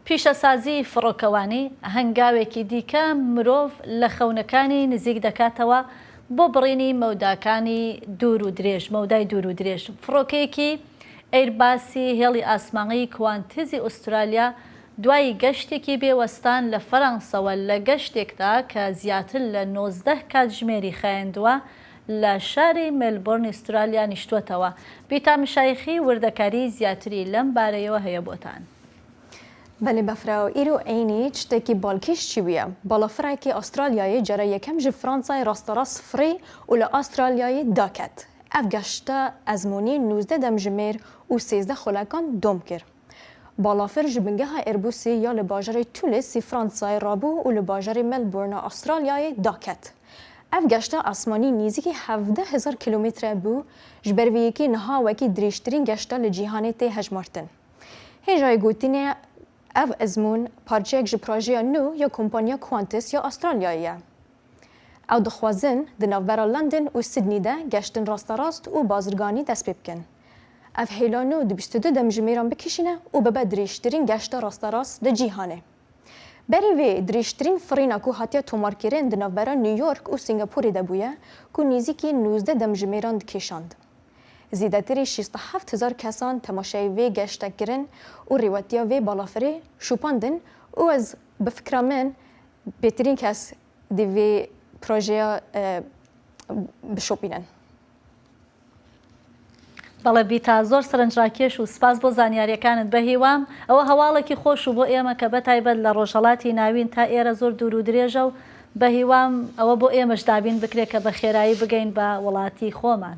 پیشەسازی فڕۆکەوانی هەنگاوێکی دیکە مرۆڤ لە خەونەکانی نزیک دەکاتەوە بۆ بڕینی مەوداکانی دوور و درێژ مەودای دوور و درێژ. فڕۆکەیەکی ئەیرباسی هێڵی ئاسمانی کوانتزی ئوسترالیا دوای گەشتێکی بێوەستان لە فەڕەنسەوە لە گەشتێکدا کە زیاتر لە 19 کاتژمێری خایاندووە لە شاری مێلبۆرن ئوسترالیا نیشتووەتەوە. بیتا مشایخی وردەکاری زیاتری لەم بارەیەوە هەیە بۆتان. بله بفراو ایرو عینی چتکی بالکیش چی بیه؟ بالافرایکی استرالیایی جرا یکم جی فرانسای راستراس فری و لآسترالیایی داکت. اف گشته ازمونی 19 دمجمیر و 13 خلاکان دوم کر. بالافر جبنگه ها اربوسی یا لباجر تولیسی فرانسای رابو و لباجر ملبورن استرالیایی داکت. اف گشته آسمانی نیزی 17,000 کیلومتر بو جبرویی که نها وکی دریشترین گشته لجیهانی تی هجمارتن. هجای گوتینه اف ازمون پارچه یک پروژه نو یا کمپانیا کوانتس یا استرالیاییه. او دخوازن دناوبرا لندن و سیدنی ده گشتن راست و بازرگانی دست بکن. اف هیلانو 22 دمجمیران بکشینه و به دریشترین گشت راست لجیهانه. بری وی دریشترین فرینا کو هاتیا تومارکرین دناوبرا نیویورک و سنگاپوری ده بویه کو نیزیکی 19 دمجمیران کشاند. زیادتری 67,000 کسان تماشای وی گشته کردن و روایتیا وی بالافری شوپاندن و از بفکرامن بهترین کس دیوی پروژه بشوپینن. بەڵێ بیتا زۆر سەرنجڕاکێش و سپاس بۆ زانیاریەکانت بە هیوام. ئەوە هەواڵێکی خۆش و بۆ ئێمە کە بەتایبەت لە ڕۆژهەڵاتی ناوین تا ئێرە زۆر دوور و درێژە و بە هیوام ئەوە بۆ ئێمەش دابین بکرێت کە بە خێرایی بگەین بە وڵاتی خۆمان.